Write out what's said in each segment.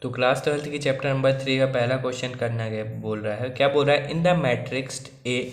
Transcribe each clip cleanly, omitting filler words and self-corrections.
तो class 12th की chapter number 3 का पहला क्वेश्चन करना गया बोल रहा है, क्या बोल रहा है, इन द मैट्रिक्स ए,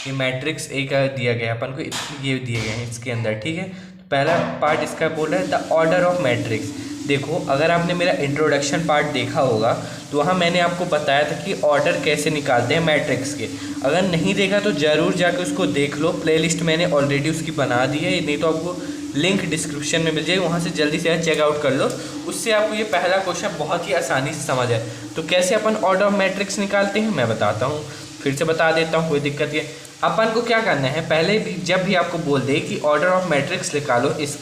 ये मैट्रिक्स ए का दिया गया अपन को, ये दिए गए हैं इसके अंदर, ठीक है। तो पहला पार्ट इसका बोल रहा है द ऑर्डर ऑफ मैट्रिक्स। देखो अगर आपने मेरा इंट्रोडक्शन पार्ट देखा होगा तो वहाँ मैंने आपको बताया था कि ऑर्डर कैसे निकालते हैं मैट्रिक्स के। अगर नहीं देखा तो ज़रूर जाकर उसको देख लो, प्लेलिस्ट मैंने ऑलरेडी उसकी बना दी है, नहीं तो आपको लिंक डिस्क्रिप्शन में मिल जाएगी, वहाँ से जल्दी से चेकआउट कर लो। उससे आपको ये पहला क्वेश्चन बहुत ही आसानी से समझ आए। तो कैसे अपन ऑर्डर ऑफ मैट्रिक्स निकालते हैं मैं बताता हूँ, फिर से बता देता हूँ, कोई दिक्कत नहीं। अपन को क्या करना है, पहले भी जब भी आपको बोल दे कि ऑर्डर ऑफ मैट्रिक्स निकालो इस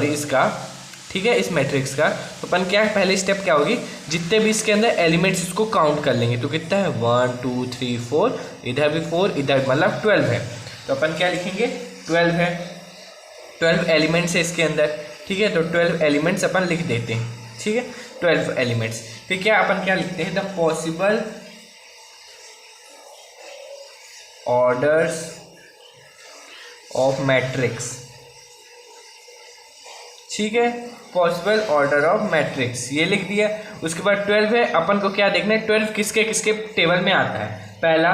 इसका, ठीक है, इस मैट्रिक्स का, तो अपन क्या पहले स्टेप क्या होगी, जितने भी इसके अंदर एलिमेंट्स उसको काउंट कर लेंगे। तो कितना है 1 2 3 4, इधर भी 4, इधर मतलब 12 है। तो अपन क्या लिखेंगे 12 है, 12 एलिमेंट्स है इसके अंदर, ठीक है। तो 12 एलिमेंट्स अपन लिख देते हैं, ठीक है, 12 एलिमेंट्स। फिर क्या अपन क्या लिखते हैं, the possible orders of matrix, ठीक है, पॉसिबल ऑर्डर ऑफ मैट्रिक्स ये लिख दिया। उसके बाद 12 है, अपन को क्या देखना है, 12 किसके किसके टेबल में आता है। पहला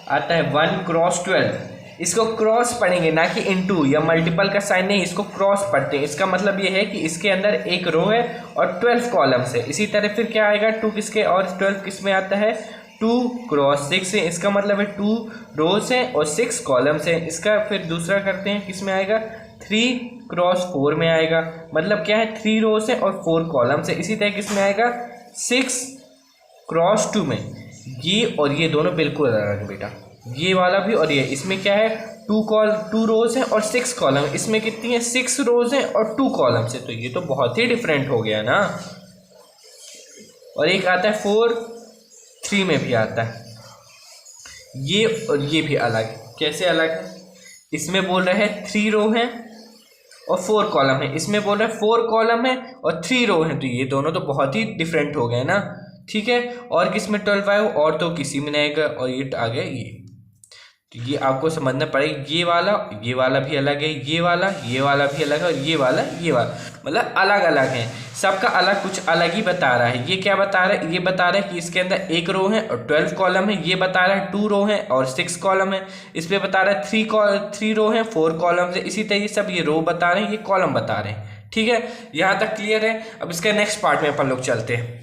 आता है 1 क्रॉस 12, इसको क्रॉस पढ़ेंगे ना कि इनटू या मल्टीपल का साइन नहीं, इसको क्रॉस पढ़ते हैं। इसका मतलब ये है कि इसके अंदर एक रो है और 12 कॉलम्स है। इसी तरह फिर क्या आएगा 2 किसके और 12 किस में आता है, 2 क्रॉस 6 है, इसका मतलब है 2 रोज है और 6 कॉलम्स है। इसका फिर दूसरा करते हैं, किस में आएगा, 3 क्रॉस 4 में आएगा, मतलब क्या है 3 रोज है और 4 कॉलम्स है। इसी तरह किस में आएगा 6 क्रॉस 2 में। ये और ये दोनों बिल्कुल अलग है बेटा, ये वाला भी और ये, इसमें क्या है 2 रोज है और 6 कॉलम, इसमें कितनी है 6 रोज है और 2 कॉलम है। तो ये तो बहुत ही डिफरेंट हो गया ना। और एक आता है 4 3 में भी आता है, ये और ये भी अलग है। कैसे अलग है, इसमें बोल रहे हैं 3 रो है और 4 कॉलम है, इसमें बोल रहे हैं 4 कॉलम है और 3 रो है। तो ये दोनों तो बहुत ही डिफरेंट हो गए ना, ठीक है। और किस में 12 आए, और तो किसी में नहीं आएगा। और ये आ गया ये, तो ये आपको समझना पड़ेगा, ये वाला भी अलग है, ये वाला भी अलग है, और ये वाला मतलब अलग अलग है, सबका अलग कुछ अलग ही बता रहा है। ये क्या बता रहा है, ये बता रहा है कि इसके अंदर एक रो है और 12 कॉलम है। ये बता रहा है 2 रो है और 6 कॉलम है। इस पे बता रहा है 3 रो है 4 कॉलम है। इसी तरह सब ये रो बता रहे हैं, ये कॉलम बता रहे हैं, ठीक है। यहाँ तक क्लियर है। अब इसके नेक्स्ट पार्ट में अपन लोग चलते हैं।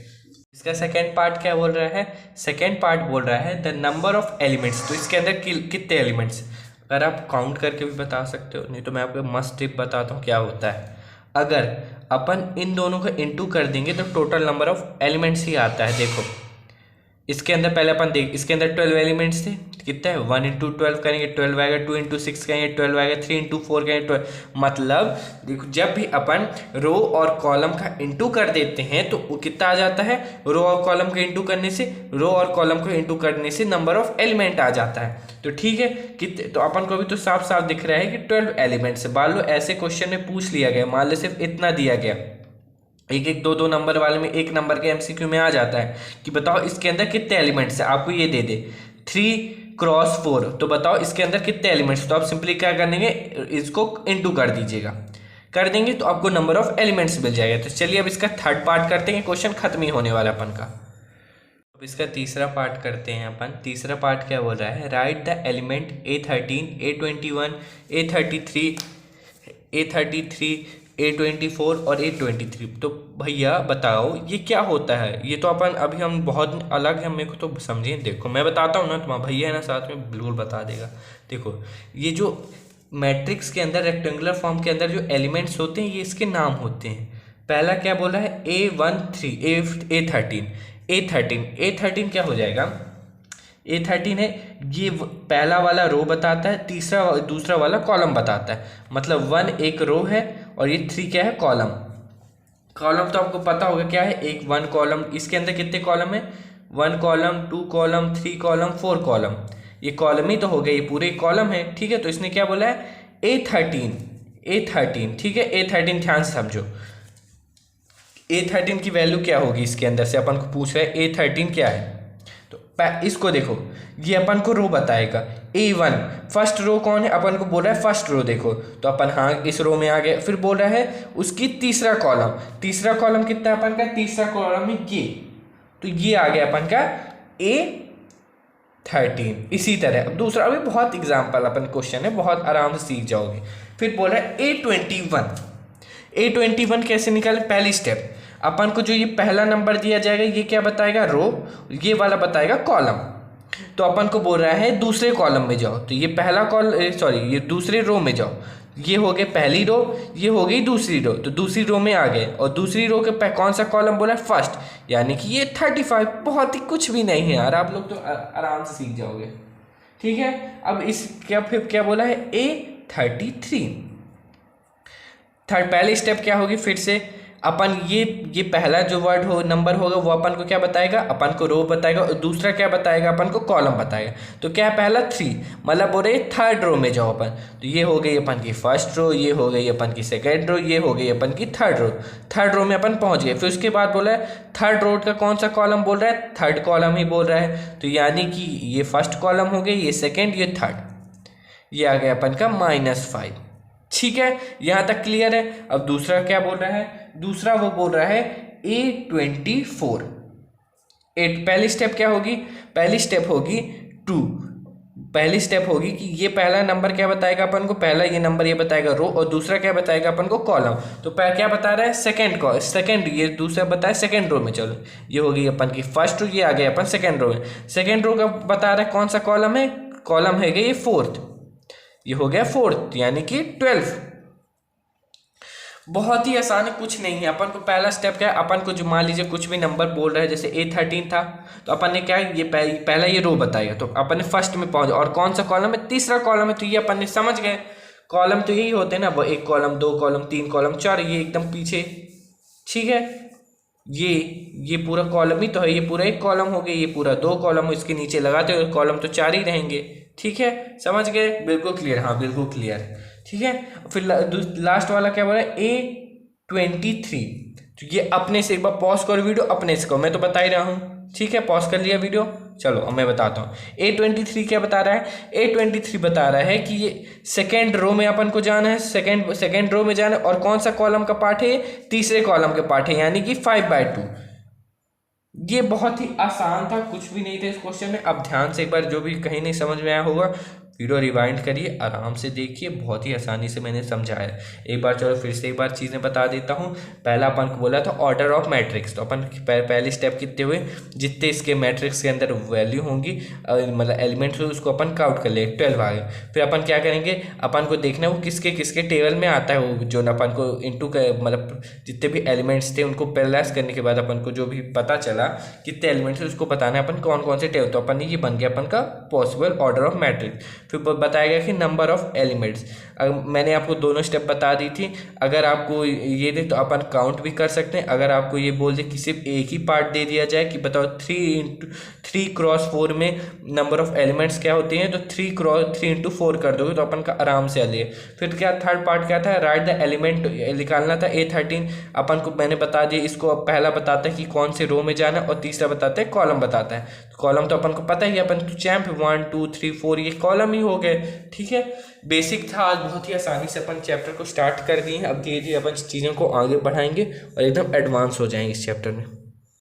इसका सेकेंड पार्ट क्या बोल रहा है, सेकेंड पार्ट बोल रहा है द नंबर ऑफ एलिमेंट्स। तो इसके अंदर कितने एलिमेंट्स, अगर आप काउंट करके भी बता सकते हो, नहीं तो मैं आपको मस्ट टिप बताता हूँ क्या होता है। अगर अपन इन दोनों को इंटू कर देंगे तो टोटल नंबर ऑफ एलिमेंट्स ही आता है। देखो इसके अंदर पहले अपन देख, इसके अंदर 12 एलिमेंट्स थे, कितना है 1 × 12 करेंगे 12 आएगा, 2 × 6 करेंगे 12 आएगा, 3 × 4 करेंगे 12। मतलब देखो जब भी अपन रो और कॉलम का इंटू कर देते हैं तो वो कितना आ जाता है, रो और कॉलम के इंटू करने से, रो और कॉलम को इंटू करने से नंबर ऑफ एलिमेंट आ जाता है। तो ठीक है, कितने, तो अपन को भी तो साफ साफ दिख रहा है कि 12 एलिमेंट्स है। मान लो ऐसे क्वेश्चन में पूछ लिया गया, मान लो सिर्फ इतना दिया गया, एक 2 नंबर वाले में 1 नंबर के एमसीक्यू में आ जाता है कि बताओ इसके अंदर कितने एलिमेंट्स है। आपको ये दे दे 3 क्रॉस 4, तो बताओ इसके अंदर कितने एलिमेंट्स। तो आप सिंपली क्या कर देंगे, इसको इनटू कर दीजिएगा, कर देंगे तो आपको नंबर ऑफ एलिमेंट्स मिल जाएगा। तो चलिए अब इसका थर्ड पार्ट करते हैं, क्वेश्चन खत्म ही होने वाला अपन का। अब इसका तीसरा पार्ट करते हैं अपन। तीसरा पार्ट क्या बोल रहा है, right the element A13 A21 A33 A24 और A23। तो भैया बताओ ये क्या होता है। ये तो अपन अभी हम बहुत अलग है, मेरे को तो समझिए। देखो मैं बताता हूँ ना, तुम्हारा भैया है ना साथ में बिल्कुल बता देगा। देखो ये जो मैट्रिक्स के अंदर रेक्टेंगुलर फॉर्म के अंदर जो एलिमेंट्स होते हैं ये इसके नाम होते हैं। पहला क्या बोला है A13 क्या हो जाएगा, A13 है, ये पहला वाला रो बताता है, दूसरा वाला कॉलम बताता है। मतलब 1 एक रो है और ये 3 क्या है, कॉलम। कॉलम तो आपको पता होगा क्या है, एक 1 कॉलम, इसके अंदर कितने कॉलम है, 1 कॉलम 2 कॉलम 3 कॉलम 4 कॉलम। ये कॉलम ही तो हो गया, ये पूरे कॉलम है, ठीक है। तो इसने क्या बोला है A13, ठीक है। A13 ध्यान से समझो, A13 की वैल्यू क्या होगी, इसके अंदर से अपन को पूछ रहा है A13 क्या है। तो इसको देखो, ये अपन को रो बताएगा A1, फर्स्ट रो कौन है, अपन को बोल रहा है फर्स्ट रो देखो, तो अपन हाँ इस रो में आ गए। फिर बोल रहा है उसकी तीसरा कॉलम कितना है अपन का, तीसरा कॉलम में ये, तो ये आ गया अपन का A13। इसी तरह अब दूसरा, अभी बहुत एग्जाम्पल अपन क्वेश्चन है, बहुत आराम से सीख जाओगे। फिर बोल रहा है A21 कैसे निकाले, पहली स्टेप अपन को जो ये पहला नंबर दिया जाएगा ये क्या बताएगा, रो, ये वाला बताएगा कॉलम। तो अपन को बोल रहा है दूसरे कॉलम में जाओ, तो ये ये दूसरे रो में जाओ, ये हो गए पहली रो, ये हो गई दूसरी रो, तो दूसरी रो में आ गए। और दूसरी रो के कौन सा कॉलम बोला, फर्स्ट, यानी कि ये 35। बहुत ही कुछ भी नहीं है यार, आप लोग तो आराम से सीख जाओगे। ठीक है, अब इस फिर क्या बोला है, A33। पहली स्टेप क्या होगी, फिर से अपन ये पहला जो वर्ड हो नंबर होगा वो अपन को क्या बताएगा, अपन को रो बताएगा, और दूसरा क्या बताएगा, अपन को कॉलम बताएगा। तो क्या है, पहला 3, मतलब बोल रहे थर्ड रो में जाओ अपन, तो ये हो गई अपन की फर्स्ट रो, ये हो गई अपन की सेकेंड रो, ये हो गई अपन की थर्ड रो में अपन पहुंच गए। फिर उसके बाद बोला है थर्ड रो का कौन सा कॉलम बोल रहा है, थर्ड कॉलम ही बोल रहा है, तो यानी कि ये फर्स्ट कॉलम हो गई, ये सेकेंड, ये थर्ड, ये आ गया अपन का -5। ठीक है, यहाँ तक क्लियर है। अब दूसरा क्या बोल रहा है, दूसरा वो बोल रहा है A24। पहली स्टेप क्या होगी, पहली स्टेप होगी कि ये पहला नंबर क्या बताएगा अपन को, पहला ये नंबर ये बताएगा रो, और दूसरा क्या बताएगा अपन को, कॉलम। तो क्या बता रहा है, सेकंड, ये दूसरा बताया सेकंड रो में। चलो ये होगी अपन की फर्स्ट रो, ये आ गया अपन सेकंड रो में। सेकंड रो का बता रहा है कौन सा कॉलम है, कॉलम है ये फोर्थ, ये हो गया फोर्थ, यानी कि 12। बहुत ही आसान है, कुछ नहीं है। अपन को पहला स्टेप क्या है, अपन को जो मान लीजिए कुछ भी नंबर बोल रहा है, जैसे A13 था, तो अपन ने क्या है, ये पहला ये रो बताएगा, तो अपन ने फर्स्ट में पहुंच, और कौन सा कॉलम है, तीसरा कॉलम है, तो ये अपन ने समझ गए। कॉलम तो यही होते हैं ना, वो 1 कॉलम 2 कॉलम 3 कॉलम 4, ये एकदम पीछे। ठीक है, ये पूरा कॉलम ही तो है, ये पूरा 1 कॉलम हो गया, ये पूरा 2 कॉलम, इसके नीचे लगाते हो कॉलम तो 4 ही रहेंगे। ठीक है, समझ गए, बिल्कुल क्लियर, हाँ बिल्कुल क्लियर। ठीक है, फिर लास्ट वाला क्या बोला, A23। तो ये अपने से एक बार पॉज करो वीडियो, अपने से करो, मैं तो बता ही रहा हूँ। ठीक है, पॉज कर लिया वीडियो, चलो अब मैं बताता हूँ। A23 क्या बता रहा है, A23 बता रहा है कि ये सेकेंड रो में अपन को जाना है, सेकेंड रो में जाना है, और कौन सा कॉलम का पार्ट है, तीसरे कॉलम के पार्ट है, यानी कि 5/2। ये बहुत ही आसान था, कुछ भी नहीं था इस क्वेश्चन में। अब ध्यान से एक बार, जो भी कहीं नहीं समझ में आया होगा वीडियो रिवाइंड करिए, आराम से देखिए, बहुत ही आसानी से मैंने समझाया। एक बार चलो फिर से एक बार चीज़ें बता देता हूँ। पहला अपन को बोला था ऑर्डर ऑफ मैट्रिक्स, तो अपन पहले स्टेप कितने हुए, जितने इसके मैट्रिक्स के अंदर वैल्यू होंगी, मतलब एलिमेंट्स हुए, उसको अपन काउंट कर ले, 12 आ गए। फिर अपन क्या करेंगे, अपन को देखना है वो किसके किसके टेबल में आता है, वो जो अपन को इंटू मतलब जितने भी एलिमेंट्स थे उनको प्लस करने के बाद अपन को जो भी पता चला कितने एलिमेंट्स है उसको बताना है अपन कौन कौन से टेबल, तो अपन ये बन गया अपन का पॉसिबल ऑर्डर ऑफ मैट्रिक्स। फिर बताएगा कि नंबर ऑफ एलिमेंट्स, मैंने आपको दोनों स्टेप बता दी थी। अगर आपको ये दे तो अपन काउंट भी कर सकते हैं। अगर आपको ये बोल दे कि सिर्फ एक ही पार्ट दे दिया जाए कि बताओ 3x4 में नंबर ऑफ एलिमेंट्स क्या होते हैं, तो 3x4 कर दोगे तो अपन का आराम से आ जाए। फिर क्या थर्ड पार्ट क्या था, राइट द एलिमेंट निकालना था। A13 अपन को मैंने बता दिया, इसको पहला बताता है कि कौन से रो में जाना, और तीसरा बताता है कॉलम बताता है। तो कॉलम तो अपन को पता ही है, अपन तो चैम्प 1 2 3 4 ये कॉलम ही हो गए। ठीक है, बेसिक था आज, बहुत ही आसानी से अपन चैप्टर को स्टार्ट कर दिए हैं। अब धीरे धीरे अपन चीज़ों को आगे बढ़ाएंगे और एकदम एडवांस हो जाएंगे इस चैप्टर में।